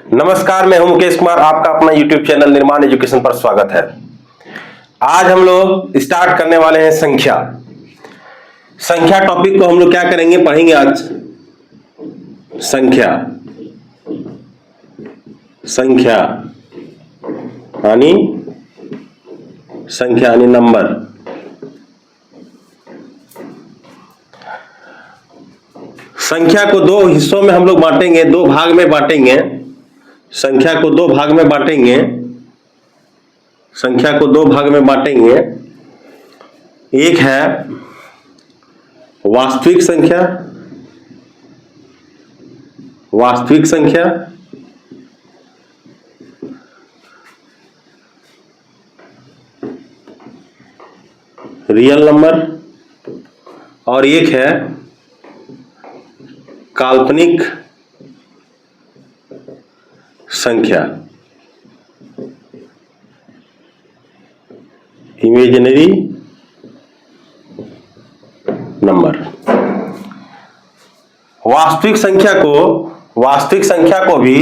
नमस्कार, मैं हूं मुकेश कुमार। आपका अपना YouTube चैनल निर्माण एजुकेशन पर स्वागत है। आज हम लोग स्टार्ट करने वाले हैं संख्या। संख्या टॉपिक को हम लोग क्या करेंगे, पढ़ेंगे आज। संख्या यानी नंबर। संख्या को दो हिस्सों में हम लोग बांटेंगे, दो भाग में बांटेंगे। संख्या को दो भाग में बांटेंगे। संख्या को दो भाग में बांटेंगे। एक है वास्तविक संख्या, वास्तविक संख्या, रियल नंबर, और एक है काल्पनिक संख्या, इमेजिनरी नंबर। वास्तविक संख्या को भी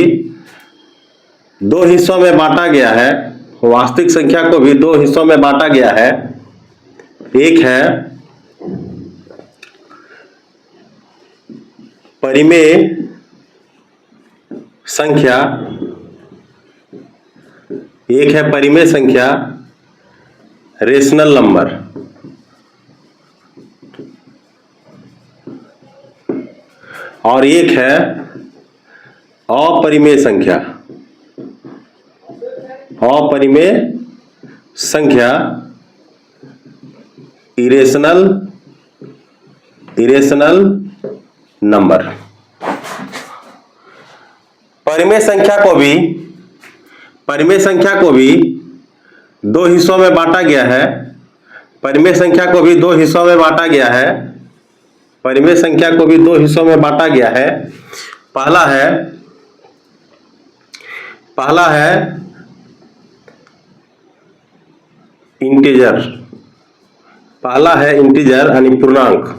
दो हिस्सों में बांटा गया है। वास्तविक संख्या को भी दो हिस्सों में बांटा गया है। एक है परिमेय संख्या, एक है परिमेय संख्या, रेशनल नंबर, और एक है अपरिमेय संख्या। अपरिमेय संख्या इरेशनल नंबर। परिमेय संख्या को भी दो हिस्सों में बांटा गया है। परिमेय संख्या को भी दो हिस्सों में बांटा गया है। परिमेय संख्या को भी दो हिस्सों में बांटा गया है। पहला है इंटीजर। पहला है इंटीजर यानी पूर्णांक।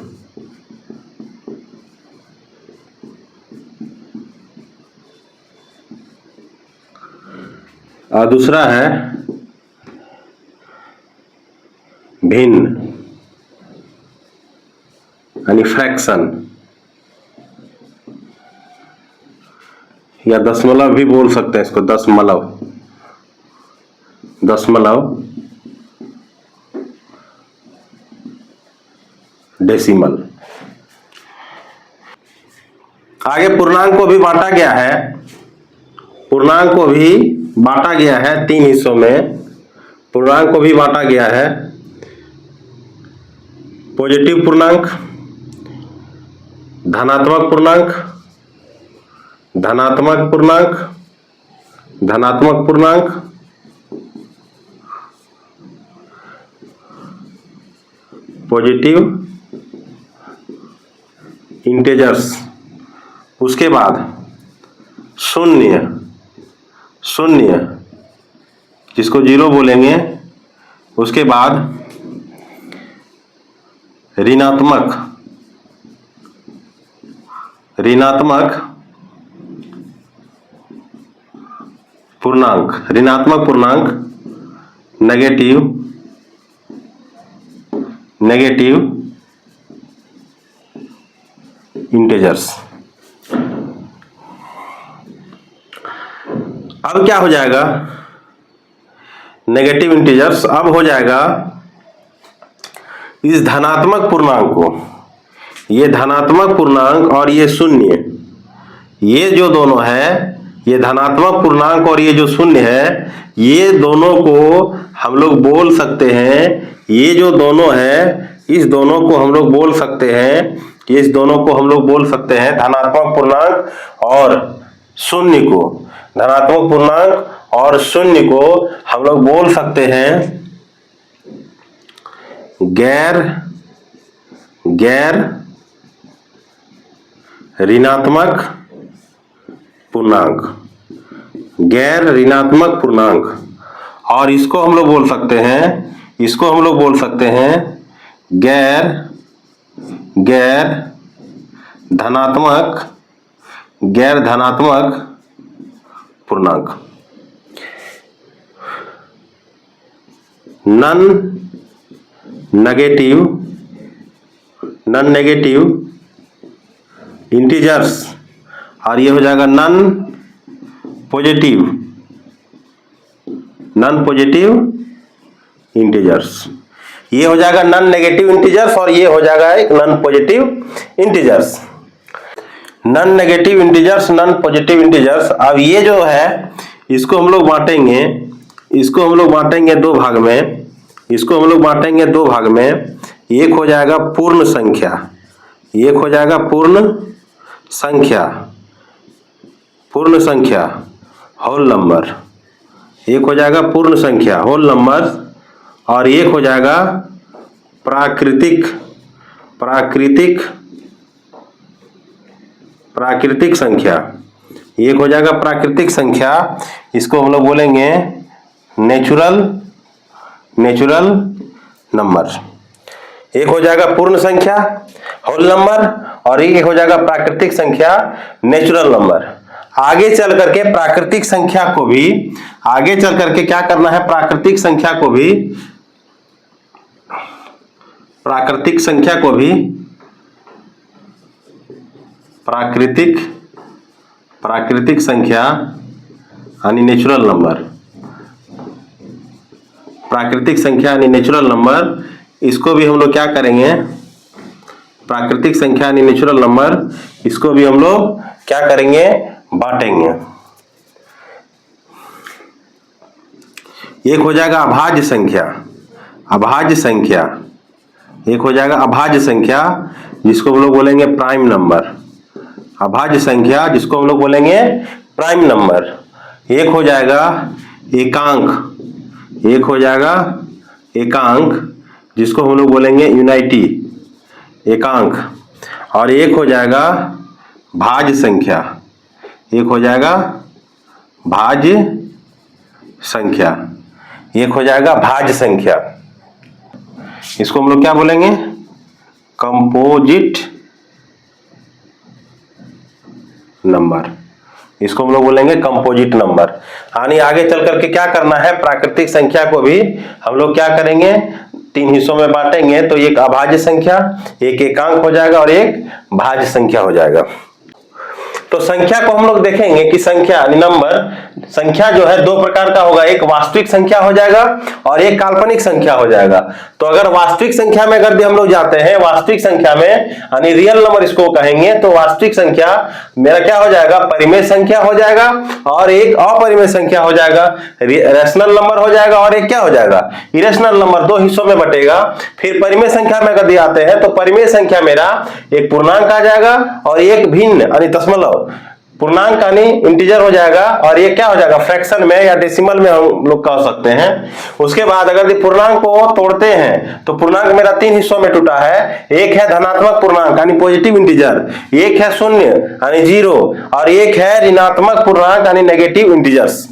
और दूसरा है भिन्न यानी फ्रैक्शन, या दशमलव भी बोल सकते हैं इसको। दशमलव डेसिमल। आगे पूर्णांक को भी बांटा गया है। पूर्णांक को भी बांटा गया है तीन हिस्सों में। पूर्णांक को भी बांटा गया है। पॉजिटिव पूर्णांक, धनात्मक पूर्णांक, धनात्मक पूर्णांक, धनात्मक पूर्णांक, पॉजिटिव इंटीजर्स। उसके बाद शून्य जिसको जीरो बोलेंगे। उसके बाद ऋणात्मक पूर्णांक, नेगेटिव इंटीजर्स। अब क्या हो जाएगा, नेगेटिव इंटीजर्स। अब हो जाएगा इस धनात्मक पूर्णांक को, ये धनात्मक पूर्णांक और ये शून्य, ये जो दोनों है, ये धनात्मक पूर्णांक और ये जो शून्य है, ये दोनों को हम लोग बोल सकते हैं। ये जो दोनों है, इस दोनों को हम लोग बोल सकते हैं। इस दोनों को हम लोग बोल सकते हैं धनात्मक पूर्णांक और शून्य को। धनात्मक पूर्णांक और शून्य को हम लोग बोल सकते हैं गैर ऋणात्मक पूर्णांक, गैर ऋणात्मक पूर्णांक। और इसको हम लोग बोल सकते हैं गैर धनात्मक पूर्णांक। नॉन नेगेटिव इंटीजर्स, और ये हो जाएगा नॉन पॉजिटिव इंटीजर्स। ये हो जाएगा नॉन नेगेटिव इंटीजर्स और ये हो जाएगा एक non positive integers. Non negative integers, non positive integers. अब ये जो है इसको हम लोग बांटेंगे दो भाग में। एक हो जाएगा पूर्ण संख्या होल नंबर, एक हो जाएगा पूर्ण संख्या होल नंबर, और एक हो जाएगा प्राकृतिक संख्या। एक हो जाएगा प्राकृतिक संख्या, इसको हम लोग बोलेंगे नेचुरल नंबर। एक हो जाएगा पूर्ण संख्या होल नंबर और एक हो जाएगा प्राकृतिक संख्या नेचुरल नंबर। आगे चल करके प्राकृतिक संख्या को भी क्या करना है, प्राकृतिक संख्या को भी प्राकृतिक संख्या यानी नेचुरल नंबर, इसको भी हम लोग क्या करेंगे, प्राकृतिक संख्या यानी नेचुरल नंबर, इसको भी हम लोग क्या करेंगे, बांटेंगे। एक हो जाएगा अभाज्य संख्या, एक हो जाएगा अभाज्य संख्या जिसको हम लोग बोलेंगे प्राइम नंबर, अभाज्य संख्या जिसको हम लोग बोलेंगे प्राइम नंबर। एक हो जाएगा एकांक, जिसको हम लोग बोलेंगे यूनिटी एकांक, और एक हो जाएगा भाज्य संख्या, इसको हम लोग क्या बोलेंगे, कंपोजिट नंबर, इसको हम लोग बोलेंगे कंपोजिट नंबर। यानी आगे चल करके क्या करना है, प्राकृतिक संख्या को भी हम लोग क्या करेंगे, तीन हिस्सों में बांटेंगे। तो एक अभाज्य संख्या, एक एकांक हो जाएगा और एक भाज्य संख्या हो जाएगा। तो संख्या को हम लोग देखेंगे कि संख्या जो है दो प्रकार का होगा, एक वास्तविक संख्या हो जाएगा और एक काल्पनिक संख्या हो जाएगा। तो अगर वास्तविक संख्या में अगर भी हम लोग जाते हैं, वास्तविक संख्या में यानी रियल नंबर इसको कहेंगे, तो वास्तविक संख्या मेरा क्या हो जाएगा, परिमेय संख्या हो जाएगा और एक अपरिमेय संख्या हो जाएगा, रैशनल नंबर हो जाएगा और एक क्या हो जाएगा, इरेशनल नंबर। दो हिस्सों में बटेगा। फिर परिमेय संख्या में अगर आते हैं तो परिमेय संख्या मेरा एक पूर्णांक आ जाएगा और एक भिन्न यानी दशमलव पूर्णांक यानी इंटीजर हो जाएगा, और ये क्या हो जाएगा, फ्रैक्शन में या डेसिमल में हम लोग कह सकते हैं। उसके बाद अगर पूर्णांक को तोड़ते हैं तो पूर्णांक मेरा तीन हिस्सों में टूटा है। एक है धनात्मक पूर्णांक यानी पॉजिटिव इंटीजर, एक है शून्य यानी जीरो, और एक है ऋणात्मक पूर्णांक यानी नेगेटिव इंटीजर्स।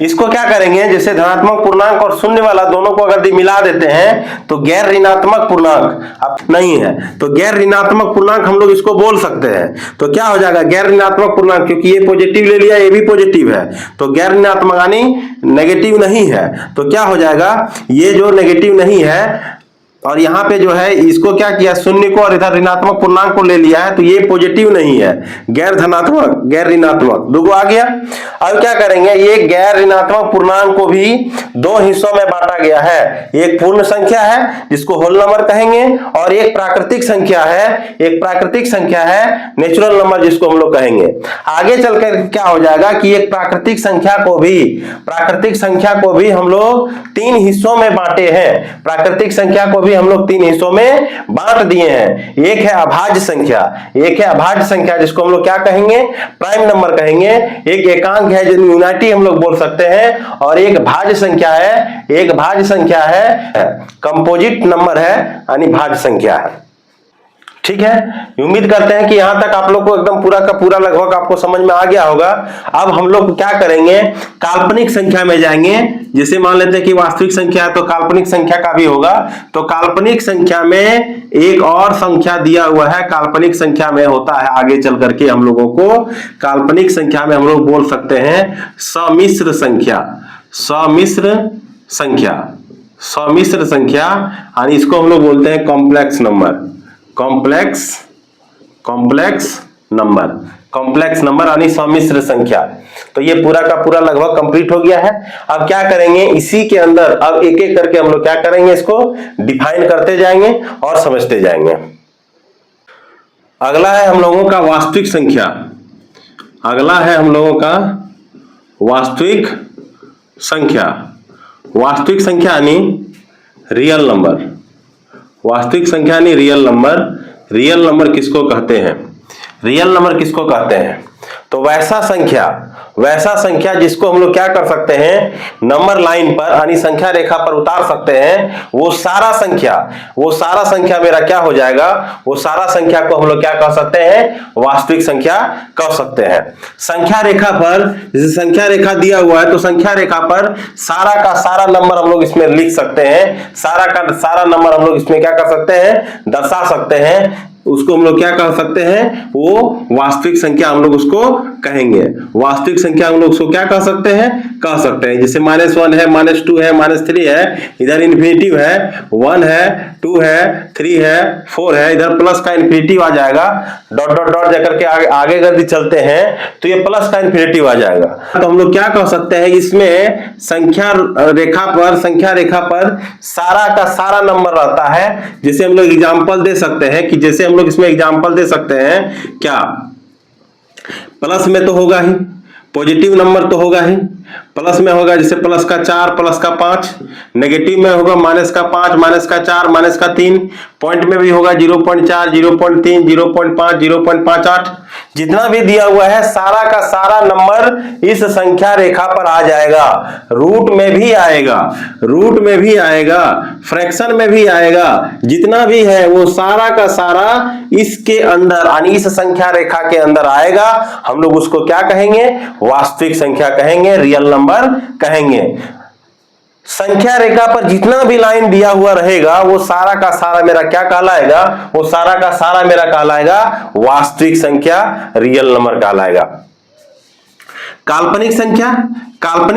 इसको क्या करेंगे, जैसे धनात्मक पूर्णांक और शून्य वाला दोनों को अगर मिला देते हैं तो गैर ऋणात्मक पूर्णांक अब नहीं है, तो गैर ऋणात्मक पूर्णांक हम लोग इसको बोल सकते हैं। तो क्या हो जाएगा, गैर ऋणात्मक पूर्णांक, क्योंकि ये पॉजिटिव ले लिया, ये भी पॉजिटिव है, तो गैर ऋणात्मक यानी नेगेटिव नहीं है। तो क्या हो जाएगा, ये जो नेगेटिव नहीं है और यहाँ पे जो है इसको क्या किया, शून्य को और इधर ऋणात्मक पूर्णांक को ले लिया है, तो ये पॉजिटिव नहीं है, गैर धनात्मक गैर ऋणात्मक दो आ गया। अब क्या करेंगे, ये गैर ऋणात्मक पूर्णांक को भी दो हिस्सों में बांटा गया है। एक पूर्ण संख्या है जिसको होल नंबर कहेंगे और एक प्राकृतिक संख्या है नेचुरल नंबर जिसको हम लोग कहेंगे। आगे चलकर क्या हो जाएगा कि एक प्राकृतिक संख्या को भी हम लोग तीन हिस्सों में बांटे हैं। प्राकृतिक संख्या को भी हम लोग तीन हिस्सों में बांट दिए हैं। एक है अभाज्य संख्या जिसको हम लोग क्या कहेंगे, प्राइम नंबर कहेंगे। एक एकांक है जिसको यूनिटी हम लोग बोल सकते हैं, और एक भाज्य संख्या है कंपोजिट नंबर है यानी भाज्य संख्या है। ठीक है, उम्मीद करते हैं कि यहां तक आप लोग को एकदम पूरा का पूरा लगभग आपको समझ में आ गया होगा। अब हम लोग क्या करेंगे, काल्पनिक संख्या में जाएंगे। जैसे मान लेते हैं कि वास्तविक संख्या है तो काल्पनिक संख्या का भी होगा, तो काल्पनिक संख्या में एक और संख्या दिया हुआ है। काल्पनिक संख्या में होता है आगे चल करके हम लोगों को, काल्पनिक संख्या में हम लोग बोल सकते हैं सम्मिश्र संख्या। सम्मिश्र संख्या, सम्मिश्र संख्या, और इसको हम लोग बोलते हैं complex number. Complex number, complex number यानी सम्मिश्र संख्या। तो ये पूरा का पूरा लगभग कंप्लीट हो गया है। अब क्या करेंगे, इसी के अंदर अब एक एक करके हम लोग क्या करेंगे, इसको डिफाइन करते जाएंगे और समझते जाएंगे। अगला है हम लोगों का वास्तविक संख्या। अगला है हम लोगों का वास्तविक संख्या। वास्तविक संख्या यानी रियल नंबर। वास्तविक संख्या यानी रियल नंबर। रियल नंबर किसको कहते हैं, रियल नंबर किसको कहते हैं, तो वैसा संख्या जिसको हम लोग क्या कर सकते हैं, नंबर लाइन पर यानी संख्या रेखा पर उतार सकते हैं। वो सारा संख्या मेरा क्या हो जाएगा, वो सारा संख्या को हम लोग क्या कह सकते हैं, वास्तविक संख्या कह सकते हैं। संख्या रेखा पर, जैसे संख्या रेखा दिया हुआ है तो संख्या रेखा पर सारा का सारा नंबर हम लोग इसमें लिख सकते हैं। सारा का सारा नंबर हम लोग इसमें क्या कर सकते हैं, दर्शा सकते हैं। उसको हम लोग क्या कह सकते हैं, वो वास्तविक संख्या हम लोग उसको कहेंगे। वास्तविक संख्या हम लोग उसको क्या कह सकते हैं, जैसे -1 है, -2 है, -3 है, इधर इन्फिनिटिव है, 1 है, 2 है, 3 है, 4 है, इधर प्लस का इन्फिनिटिव आ जाएगा, डॉट डॉट डॉट जाकर के आगे अगर चलते हैं तो ये प्लस का इन्फिनिटिव आ जाएगा। तो हम लोग क्या कह सकते हैं, इसमें संख्या रेखा पर सारा का सारा नंबर रहता है। जैसे हम लोग एग्जांपल दे सकते हैं कि जैसे हम लोग इसमें एग्जांपल दे सकते हैं, क्या प्लस में तो होगा ही, पॉजिटिव नंबर तो होगा ही, प्लस में होगा जैसे प्लस का 4, प्लस का 5, नेगेटिव में होगा माइनस का 5, माइनस का 4, माइनस का 3, पॉइंट में भी होगा 0.4, 0.3, 0.5, 0.58। जितना भी दिया हुआ है सारा का सारा नंबर इस संख्या रेखा पर आ जाएगा। रूट में भी आएगा, फ्रैक्शन में भी आएगा, जितना भी है वो सारा का सारा इसके अंदर यानी इस संख्या रेखा के अंदर आएगा। हम लोग उसको क्या कहेंगे, वास्तविक संख्या कहेंगे, रियल नंबर कहेंगे। संख्या रेखा पर जितना भी लाइन दिया हुआ रहेगा वो सारा का सारा मेरा क्या कहलाएगा, वो सारा का सारा मेरा कहलाएगा वास्तविक संख्या, रियल नंबर कहलाएगा। काल्पनिक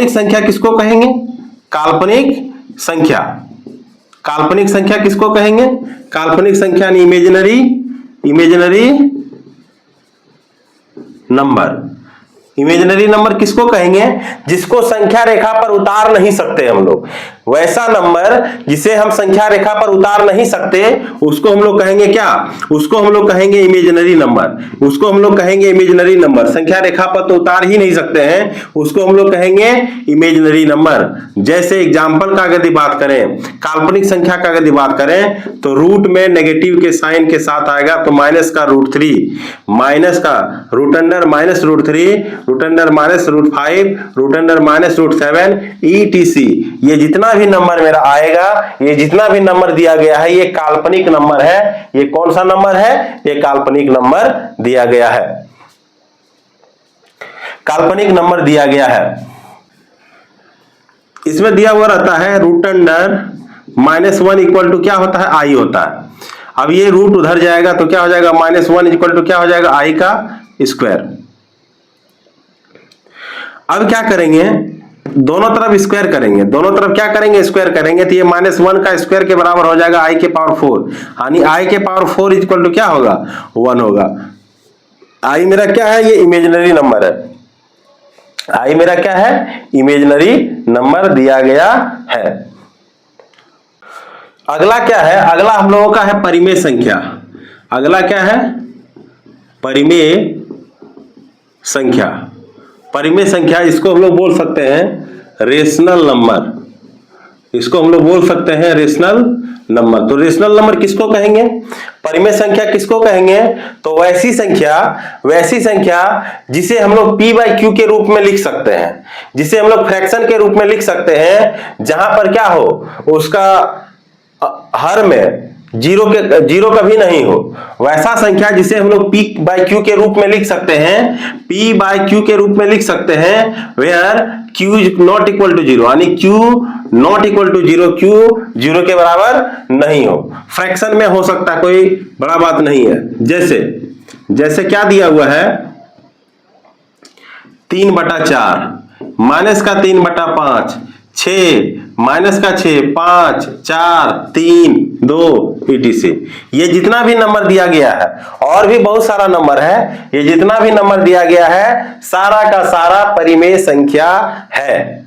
संख्या किसको कहेंगे, काल्पनिक संख्या किसको कहेंगे, काल्पनिक संख्या इमेजिनरी नंबर। इमेजिनरी नंबर किसको कहेंगे, जिसको संख्या रेखा पर उतार नहीं सकते हम लोग। वैसा नंबर जिसे हम संख्या रेखा पर उतार नहीं सकते उसको हम लोग कहेंगे क्या, उसको हम लोग कहेंगे इमेजिनरी नंबर। उसको हम लोग कहेंगे इमेजिनरी नंबर। संख्या रेखा पर तो उतार ही नहीं सकते हैं, उसको हम लोग कहेंगे इमेजिनरी नंबर। जैसे एग्जांपल का अगर बात करें, काल्पनिक संख्या का अगर बात करें तो रूट में नेगेटिव के साइन के साथ आएगा, तो -√3, माइनस का √√3, √-√5, √-√7 ETC। ये जितना भी नंबर मेरा आएगा, ये जितना भी नंबर दिया गया है ये काल्पनिक नंबर है। ये कौन सा नंबर है, ये काल्पनिक नंबर दिया गया है, काल्पनिक नंबर दिया गया है। इसमें दिया हुआ रहता है √-1 इक्वल टू क्या होता है, i होता है। अब ये रूट उधर जाएगा तो क्या हो जाएगा, -1 इक्वल टू क्या हो जाएगा, i का स्क्वायर। अब क्या करेंगे, दोनों तरफ स्क्वायर करेंगे, दोनों तरफ क्या करेंगे, स्क्वायर करेंगे, तो ये -1 का स्क्वायर के बराबर हो जाएगा i के पावर 4, यानी i के पावर 4 इक्वल टू क्या होगा, 1 होगा। i मेरा क्या है, ये इमेजिनरी नंबर है। i मेरा क्या है, इमेजिनरी नंबर दिया गया है। अगला क्या है, अगला हम लोगों का है परिमेय संख्या। अगला क्या है, परिमेय संख्या। परिमेय संख्या, इसको हम लोग बोल सकते हैं रेशनल नंबर। इसको हम लोग बोल सकते हैं रेशनल नंबर। तो रेशनल नंबर किसको कहेंगे, परिमेय संख्या किसको कहेंगे, तो वैसी संख्या जिसे हम लोग p/q के रूप में लिख सकते हैं, जिसे हम लोग फ्रैक्शन के रूप में लिख सकते हैं, जहां पर क्या हो, उसका हर में जीरो कभी नहीं हो। वैसा संख्या जिसे हम लोग P बाई क्यू के रूप में लिख सकते हैं, P बाई क्यू के रूप में लिख सकते हैं, where Q is not equal to zero, यानी Q not equal to zero, Q zero के बराबर नहीं हो। फ्रैक्शन में हो सकता, कोई बड़ा बात नहीं है। जैसे क्या दिया हुआ है, 3/4 माइनस का 3/5, 6 माइनस का 6, 5, 4, 3, 2 etc। ये जितना भी नंबर दिया गया है, और भी बहुत सारा नंबर है, ये जितना भी नंबर दिया गया है सारा का सारा परिमेय संख्या है।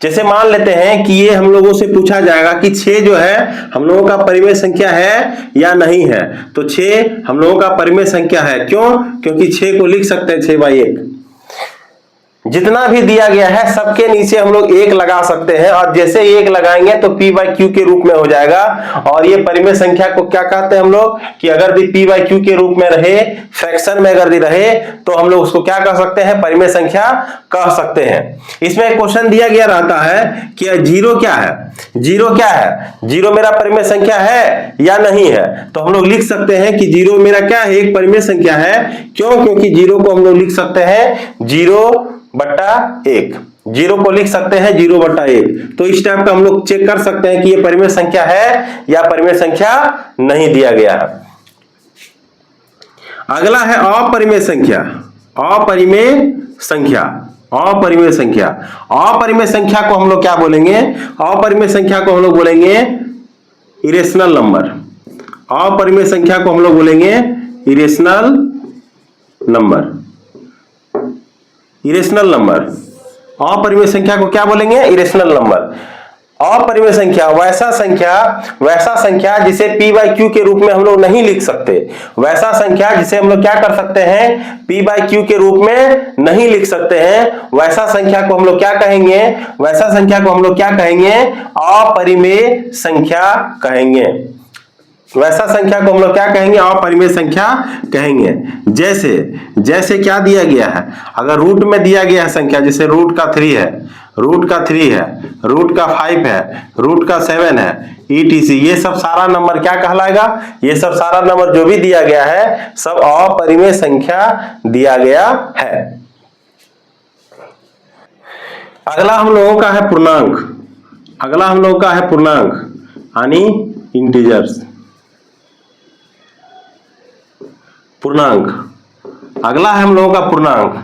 जैसे मान लेते हैं कि ये हम लोगों से पूछा जाएगा कि 6 जो है हम लोगों का परिमेय संख्या है या नहीं है, तो 6 हम लोगों का परिमेय संख्या है। क्यों? क्योंकि 6 को लिख सकते हैं 6/1। जितना भी दिया गया है सबके नीचे हम लोग 1 लगा सकते हैं, और जैसे 1 लगाएंगे तो P बाई क्यू के रूप में हो जाएगा। और ये परिमेय संख्या को क्या कहते हैं हम लोग, कि अगर भी P बाई क्यू के रूप में रहे, फ्रैक्शन में अगर रहे, तो हम लोग उसको क्या कह सकते हैं, परिमेय संख्या कह सकते हैं। इसमें एक क्वेश्चन दिया गया रहता है कि जीरो क्या है, जीरो क्या है, जीरो मेरा परिमेय संख्या है या नहीं है, तो हम लोग लिख सकते हैं कि जीरो मेरा क्या है, एक परिमेय संख्या है। क्यों? क्योंकि जीरो को हम लोग लिख सकते हैं 0/1, जीरो को लिख सकते हैं 0/1। तो इस टाइप का हम लोग चेक कर सकते हैं कि ये परिमेय संख्या है या परिमेय संख्या नहीं दिया गया है। अगला है अपरिमेय संख्या। अपरिमेय संख्या, अपरिमेय संख्या, अपरिमेय संख्या को हम लोग क्या बोलेंगे, अपरिमेय संख्या को हम लोग बोलेंगे इरेशनल नंबर। अपरिमेय संख्या को हम लोग बोलेंगे इरेशनल नंबर। इरेशनल नंबर, अपरिमेय संख्या को क्या बोलेंगे, इरेशनल नंबर। अपरिमेय संख्या वैसा संख्या जिसे P बाई क्यू के रूप में हम लोग नहीं लिख सकते, वैसा संख्या जिसे हम लोग क्या कर सकते हैं, P बाई क्यू के रूप में नहीं लिख सकते हैं, वैसा संख्या को हम लोग क्या कहेंगे, वैसा संख्या को हम लोग क्या कहेंगे, अपरिमेय संख्या कहेंगे। वैसा संख्या को हम लोग क्या कहेंगे, अपरिमेय संख्या कहेंगे। जैसे क्या दिया गया है, अगर रूट में दिया गया है संख्या, जैसे रूट का 3 है, रूट का 3 है, रूट का 5 है, रूट का 7 है, etc। ये सब सारा नंबर क्या कहलाएगा, ये सब सारा नंबर जो भी दिया गया है सब अपरिमेय संख्या दिया गया है। अगला हम लोगों का है पूर्णांक। अगला हम लोगों का है पूर्णांक, यानी इंटीजर्स। पूर्णांक, अगला है हम लोगों का पूर्णांक,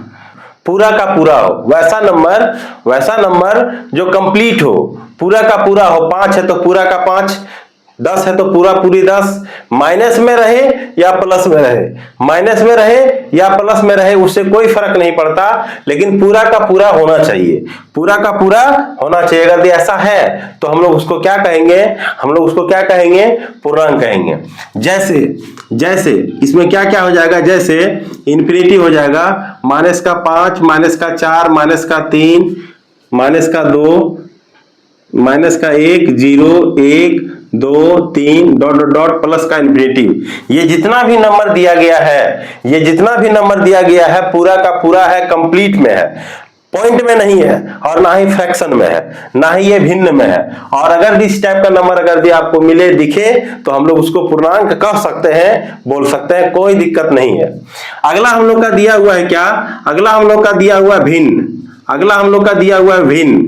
पूरा का पूरा हो, वैसा नंबर जो कंप्लीट हो, पूरा का पूरा हो। 5 है तो पूरा का 5, 10 है तो पूरा पूरी 10, माइनस में रहे या प्लस में रहे, माइनस में रहे या प्लस में रहे उससे कोई फर्क नहीं पड़ता, लेकिन पूरा का पूरा होना चाहिए, पूरा का पूरा होना चाहिए। अगर ऐसा है तो हम लोग उसको क्या कहेंगे, हम लोग उसको क्या कहेंगे, पूर्णांक कहेंगे। जैसे इसमें क्या क्या हो जाएगा, जैसे इन्फिनिटी हो जाएगा, माइनस का 5, माइनस का 4, माइनस का 3, माइनस का 2, माइनस का 1, 0, 1, 2, 3 डॉट डॉट डॉट प्लस का इन्फिनिटी। ये जितना भी नंबर दिया गया है, ये जितना भी नंबर दिया गया है पूरा का पूरा है, कंप्लीट में है, पॉइंट में नहीं है, और ना ही फ्रैक्शन में है, ना ही ये भिन्न में है। और अगर इस टाइप का नंबर अगर भी आपको मिले, दिखे, तो हम लोग उसको पूर्णांक कह सकते हैं, बोल सकते हैं, कोई दिक्कत नहीं है। अगला हम लोग का दिया हुआ है क्या, अगला हम लोग का दिया हुआ भिन्न। अगला हम लोग का दिया हुआ है भिन्न,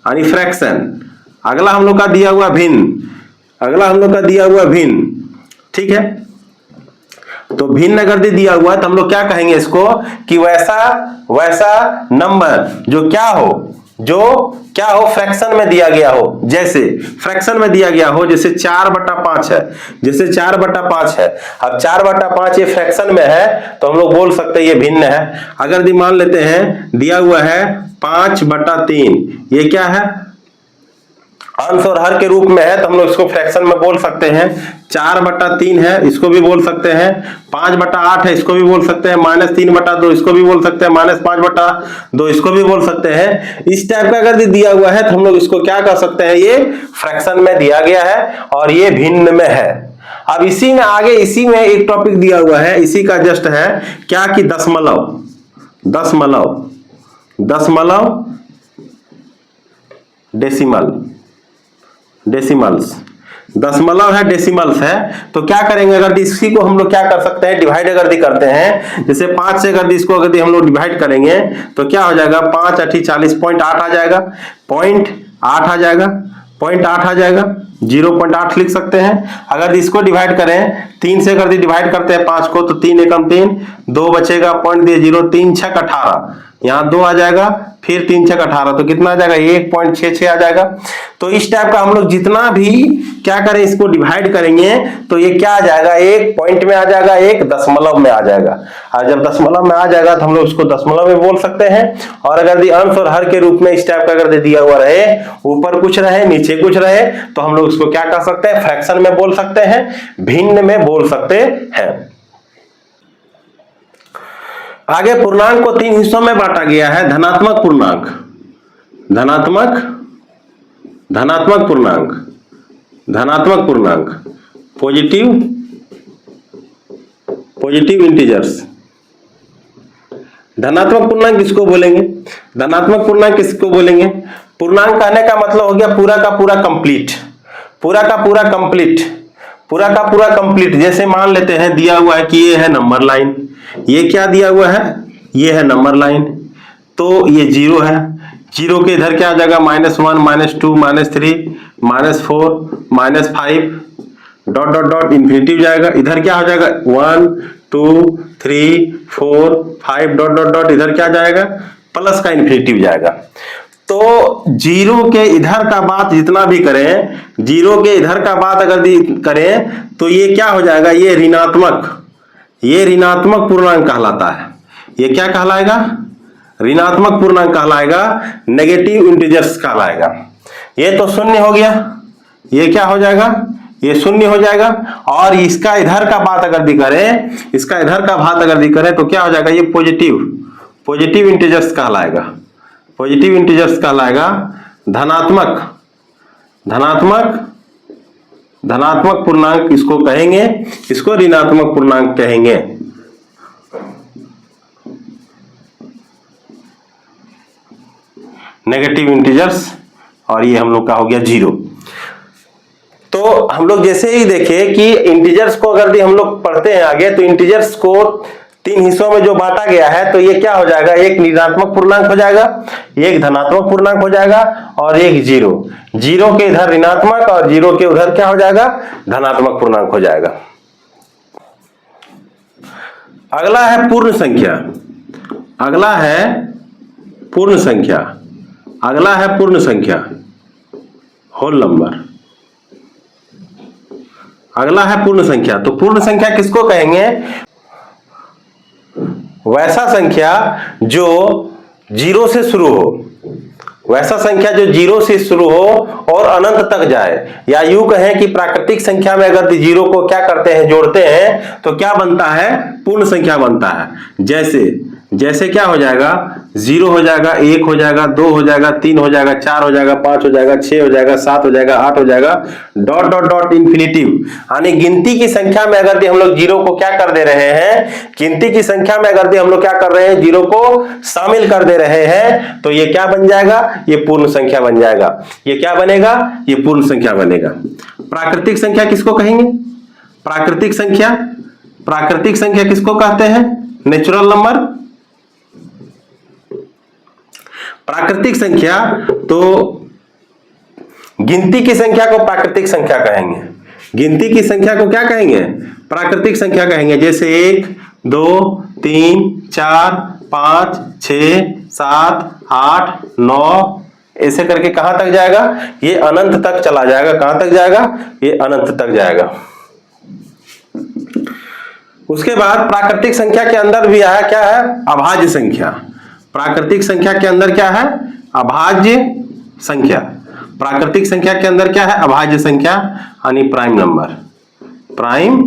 यानी फ्रैक्शन। अगला हम लोग का दिया हुआ भिन्न, अगला हम लोग का दिया हुआ भिन्न, ठीक है। तो भिन्न अगर दिया हुआ है तो हम लोग क्या कहेंगे इसको, कि वैसा नंबर जो क्या हो फ्रैक्शन में दिया गया हो। जैसे फ्रैक्शन में दिया गया हो, जैसे 4/5 है, जैसे 4/5 है। अब 4/5 ये फ्रैक्शन में है तो हम लोग बोल सकते हैं ये भिन्न है। अगर मान लेते हैं दिया हुआ है 5/3, ये क्या है, अंश और हर के रूप में है, तो हम लोग इसको फ्रैक्शन में बोल सकते हैं। 4/3 है, इसको भी बोल सकते हैं। 5/8 है, इसको भी बोल सकते हैं। -3/2 इसको भी बोल सकते हैं। -5/2 इसको भी बोल सकते हैं। इस टाइप का अगर दिया हुआ है तो हम लोग इसको क्या कह सकते हैं, ये फ्रैक्शन में दिया गया है और ये भिन्न में है। अब इसी में आगे, इसी में एक टॉपिक दिया हुआ है, इसी का जस्ट है क्या, कि दशमलव, डेसिमल्स। दशमलव है, डेसिमल्स है, तो क्या करेंगे, अगर इसी को हम लोग क्या कर सकते हैं, डिवाइड अगर करते हैं, जैसे 5 से अगर इसको अगर हम लोग डिवाइड करेंगे तो क्या हो जाएगा, 5 8 40, 0.8 आ जाएगा, 0.8 आ जाएगा, 0.8 आ जाएगा, 0.8 लिख सकते हैं। अगर इसको डिवाइड करें 3 से अगर डिवाइड करते हैं 5 को, तो 3 एकम 3, 2 बचेगा, पॉइंट दिए 0, 3 6 18, यहाँ 2 आ जाएगा, फिर 3 6 18, तो कितना आ जाएगा, 1.66 आ जाएगा। तो इस टाइप का हम लोग जितना भी क्या करें, इसको डिवाइड करेंगे तो ये क्या आ जाएगा, एक पॉइंट में आ जाएगा, एक दशमलव में आ जाएगा। और जब दशमलव में आ जाएगा तो हम लोग उसको दशमलव में बोल सकते हैं। और अगर अंश और हर के रूप में इस टाइप का अगर दिया हुआ रहे, ऊपर कुछ रहे नीचे कुछ रहे, तो हम लोग उसको क्या कर सकते हैं, फ्रैक्शन में बोल सकते हैं, भिन्न में बोल सकते हैं। आगे पूर्णांक को 3 हिस्सों में बांटा गया है, धनात्मक पूर्णांक, धनात्मक पूर्णांक, धनात्मक पूर्णांक, पॉजिटिव इंटीजर्स। धनात्मक पूर्णांक किसको बोलेंगे, धनात्मक पूर्णांक किसको बोलेंगे, पूर्णांक कहने का मतलब हो गया पूरा का पूरा कंप्लीट, पूरा का पूरा कंप्लीट, पूरा का पूरा कंप्लीट। जैसे मान लेते हैं दिया हुआ है कि ये है नंबर लाइन, ये क्या दिया हुआ है, ये है नंबर लाइन, तो ये 0 है, 0 के इधर क्या आ जाएगा, -1 -2 -3 -4 -5 डॉट डॉट डॉट इंफिनिटी जाएगा। इधर क्या हो जाएगा, 1 2 3 4 5 डॉट डॉट डॉट, इधर क्या जाएगा, प्लस का इंफिनिटी जाएगा। तो 0 के इधर का बात जितना भी करें, 0 के इधर का बात अगर करें तो ये क्या हो जाएगा, ये ऋणात्मक पूर्णांक कहलाता है। ये क्या कहलाएगा, ऋणात्मक पूर्णांक कहलाएगा, नेगेटिव इंटीजर्स कहलाएगा। ये तो शून्य हो गया, ये क्या हो जाएगा, ये शून्य हो जाएगा। और इसका इधर का बात अगर भी करें, इसका इधर का बात अगर भी करें तो क्या हो जाएगा, ये पॉजिटिव इंटीजर्स कहलाएगा, पॉजिटिव इंटीजर्स कहलाएगा। धनात्मक पूर्णांक इसको कहेंगे, इसको ऋणात्मक पूर्णांक कहेंगे। नेगेटिव इंटीजर्स, और ये हम लोग का हो गया 0। तो हम लोग जैसे ही देखें कि इंटीजर्स को अगर भी हम लोग पढ़ते हैं आगे, तो इंटीजर्स को 3 हिस्सों में जो बांटा गया है, तो ये क्या हो जाएगा, एक ऋणात्मक पूर्णांक हो जाएगा, एक धनात्मक पूर्णांक हो जाएगा, और एक 0 के इधर ऋणात्मक और 0 के उधर क्या हो जाएगा, धनात्मक पूर्णांक हो जाएगा। अगला है पूर्ण संख्या, अगला है पूर्ण संख्या, अगला है पूर्ण संख्या, होल नंबर। अगला है पूर्ण संख्या। तो पूर्ण संख्या किसको कहेंगे, वैसा संख्या जो 0 से शुरू हो, वैसा संख्या जो 0 से शुरू हो और अनंत तक जाए। या यूं कहें कि प्राकृतिक संख्या में अगर 0 को क्या करते हैं, जोड़ते हैं, तो क्या बनता है, पूर्ण संख्या बनता है। जैसे क्या हो जाएगा, 0 हो जाएगा, 1 हो जाएगा, 2 हो जाएगा, 3 हो जाएगा, 4 हो जाएगा, 5 हो जाएगा, 6 हो जाएगा, 7 हो जाएगा, 8 हो जाएगा, डॉट डॉट डॉट इंफिनिटिव। यानी गिनती की संख्या में अगर हम लोग 0 को क्या कर दे रहे हैं, गिनती की संख्या में अगर हम लोग क्या कर रहे हैं, 0 को शामिल कर दे रहे हैं, तो ये क्या बन जाएगा, ये पूर्ण संख्या बन जाएगा। ये क्या बनेगा, ये पूर्ण संख्या बनेगा। प्राकृतिक संख्या किसको कहेंगे, प्राकृतिक संख्या, प्राकृतिक संख्या किसको कहते हैं, नेचुरल नंबर। प्राकृतिक संख्या, तो गिनती की संख्या को प्राकृतिक संख्या कहेंगे, गिनती की संख्या को क्या कहेंगे, प्राकृतिक संख्या कहेंगे। जैसे 1 2 3 4 5 6 7 8 9 ऐसे करके कहां तक जाएगा, ये अनंत तक चला जाएगा। कहां तक जाएगा, ये अनंत तक जाएगा। उसके बाद प्राकृतिक संख्या के अंदर भी आया क्या है, अभाज्य संख्या। प्राकृतिक संख्या के अंदर क्या है, अभाज्य संख्या। प्राकृतिक संख्या के अंदर क्या है, अभाज्य संख्या, यानी प्राइम नंबर, प्राइम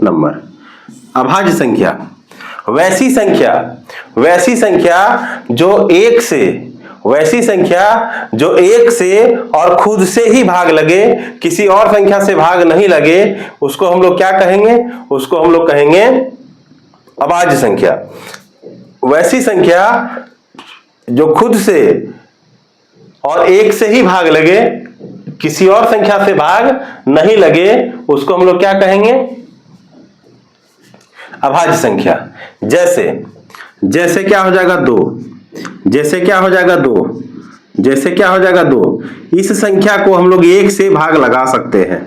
नंबर। अभाज्य संख्या वैसी संख्या, वैसी संख्या जो 1 से, वैसी संख्या जो 1 से और खुद से ही भाग लगे, किसी और संख्या से भाग नहीं लगे, उसको हम लोग क्या कहेंगे, उसको हम लोग कहेंगे अभाज्य संख्या। वैसी संख्या जो खुद से और 1 से ही भाग लगे, किसी और संख्या से भाग नहीं लगे उसको हम लोग क्या कहेंगे? अभाज्य संख्या। जैसे क्या हो जाएगा 2, जैसे क्या हो जाएगा 2, जैसे क्या हो जाएगा 2। इस संख्या को हम लोग 1 से भाग लगा सकते हैं,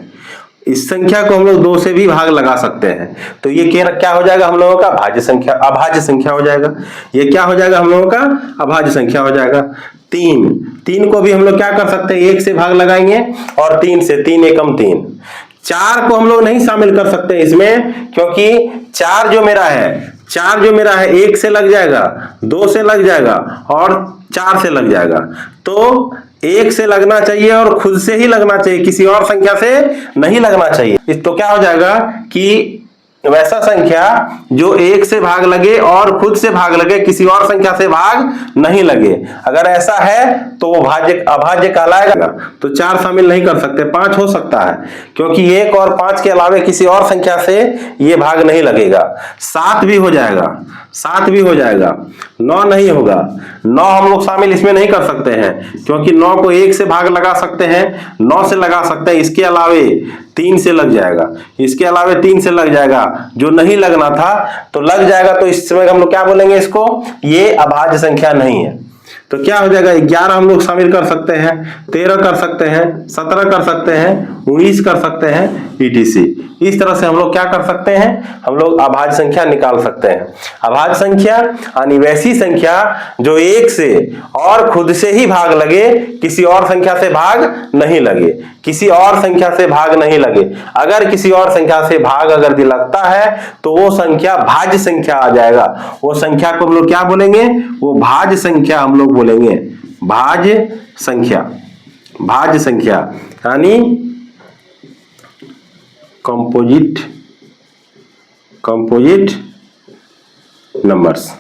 इस संख्या को हम लोग 2 से भी भाग लगा सकते हैं। तो ये क्या हो जाएगा हम लोगों का? भाज्य संख्या, अभाज्य संख्या हो जाएगा। ये क्या हो जाएगा हम लोगों का? अभाज्य संख्या हो जाएगा। 3 को भी हम लोग क्या कर सकते हैं? 1 से भाग लगाएंगे और 3 से, 3 एकम 3। 4 को हम लोग नहीं शामिल कर सकते इसमें, क्योंकि 4 जो मेरा है 1 से लग जाएगा, 2 से लग जाएगा और 4 से लग जाएगा। तो 1 से लगना चाहिए और खुद से ही लगना चाहिए, किसी और संख्या से नहीं लगना चाहिए। तो क्या हो जाएगा कि वैसा संख्या जो 1 से भाग लगे और खुद से भाग लगे, किसी और संख्या से भाग नहीं लगे, अगर ऐसा है तो वो अभाज्य कहलाएगा। तो 4 शामिल नहीं कर सकते, 5 हो सकता है, क्योंकि 1 और 5 के अलावे किसी और संख्या से ये भाग नहीं लगेगा। 7 भी हो जाएगा, 7 भी हो जाएगा। 9 नहीं होगा, 9 हम लोग शामिल इसमें नहीं कर सकते हैं, क्योंकि 9 को 1 से भाग लगा सकते हैं, 9 से लगा सकते हैं, इसके अलावे 3 से लग जाएगा, इसके अलावे 3 से लग जाएगा, जो नहीं लगना था तो लग जाएगा। तो इस समय हम लोग क्या बोलेंगे इसको? ये अभाज्य संख्या नहीं है। तो क्या हो जाएगा? 11 हम लोग शामिल कर सकते हैं, 13 कर सकते हैं, 17 कर सकते हैं, 19 कर सकते हैं, etc। इस तरह से हम लोग क्या कर सकते हैं? हम लोग अभाज्य संख्या निकाल सकते हैं। अभाज्य संख्या यानी वैसी संख्या जो 1 से और खुद से ही भाग लगे, किसी और संख्या से भाग नहीं लगे, किसी और संख्या से भाग नहीं लगे। अगर किसी और संख्या से भाग अगर लगता है तो वो संख्या भाज्य संख्या आ जाएगा। वो संख्या को हम लोग क्या बोलेंगे? वो भाज्य संख्या हम लोग बोलेंगे, भाज्य संख्या। भाज्य संख्या यानी कंपोजिट नंबर्स,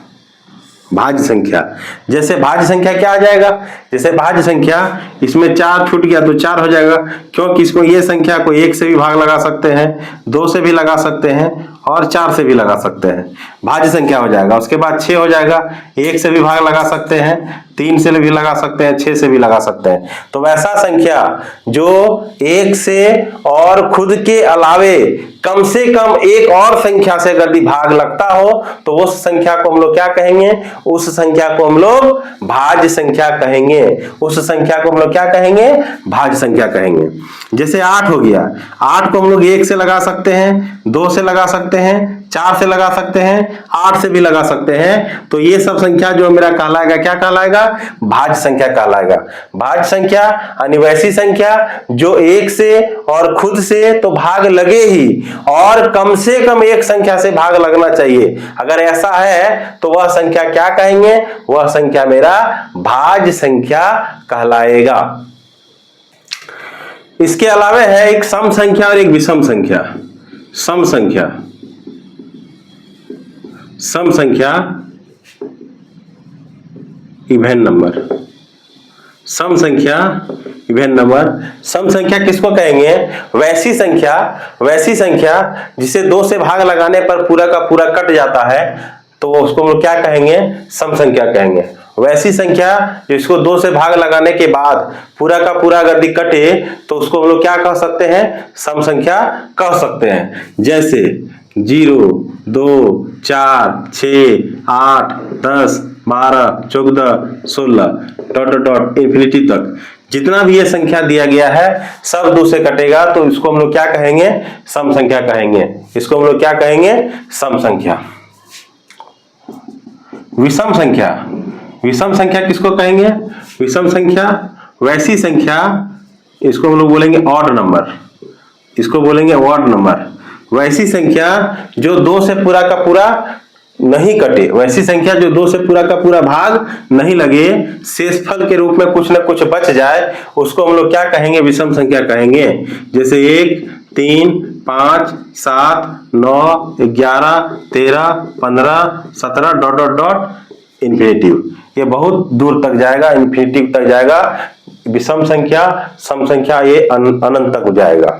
भाज्य संख्या। जैसे भाज्य संख्या क्या आ जाएगा? जैसे भाज्य संख्या, इसमें 4 छूट गया तो 4 हो जाएगा, क्योंकि इसको ये संख्या को 1 से भी भाग लगा सकते हैं, 2 से भी लगा सकते हैं और 4 से भी लगा सकते हैं, भाज्य संख्या हो जाएगा। उसके बाद 6 हो जाएगा, 1 से भी भाग लगा सकते हैं, 3 से भी लगा सकते हैं, 6 से भी लगा सकते हैं। तो वैसा संख्या जो 1 से और खुद के अलावे कम से कम एक और संख्या से अगर भाग लगता हो तो उस संख्या को हम लोग क्या कहेंगे? उस संख्या को हम लोग भाज्य संख्या कहेंगे। उस संख्या को हम लोग क्या कहेंगे? भाज्य संख्या कहेंगे। जैसे 8 हो गया, 8 को हम लोग 1 से लगा सकते हैं, 2 से लगा सकते हैं, 4 से लगा सकते हैं, 8 से भी लगा सकते हैं। तो ये सब संख्या जो मेरा कहलाएगा, क्या कहलाएगा? भाज्य संख्या कहलाएगा। भाज्य संख्या यानी वैसी संख्या जो 1 से और खुद से तो भाग लगे ही और कम से कम एक संख्या से भाग लगना चाहिए। अगर ऐसा है तो वह संख्या क्या कहेंगे? वह संख्या मेरा भाज्य संख्या कहलाएगा। इसके अलावा है एक सम संख्या और एक विषम संख्या। सम संख्या, सम संख्या इवन नंबर, सम संख्या इवन नंबर। सम संख्या किसको कहेंगे? वैसी संख्या जिसे 2 से भाग लगाने पर पूरा का पूरा कट जाता है, तो उसको हम लोग क्या कहेंगे? सम संख्या कहेंगे। वैसी संख्या जिसको 2 से भाग लगाने के बाद पूरा का पूरा अगर कटे तो उसको हम लोग क्या कह सकते हैं? सम संख्या कह सकते हैं। जैसे 0, 2, 4, 6, 8, 10, 12, 14, 16 ... इंफिनिटी तक जितना भी ये संख्या दिया गया है सब 2 से कटेगा, तो इसको हम लोग क्या कहेंगे? सम संख्या कहेंगे। इसको हम लोग क्या कहेंगे? सम संख्या। विषम संख्या, विषम संख्या किसको कहेंगे? विषम संख्या वैसी संख्या, इसको हम लोग बोलेंगे ऑड नंबर, इसको बोलेंगे ऑड नंबर। वैसी संख्या जो 2 से पूरा का पूरा नहीं कटे, वैसी संख्या जो 2 से पूरा का पूरा भाग नहीं लगे, शेषफल के रूप में कुछ न कुछ बच जाए, उसको हम लोग क्या कहेंगे? विषम संख्या कहेंगे। जैसे 1, 3, 5, 7, 9, 11, 13, 15, 17 ... इंफिनिटिव। ये बहुत दूर तक जाएगा, इंफिनिटिव तक जाएगा। विषम संख्या, सम संख्या ये अनंत तक जाएगा।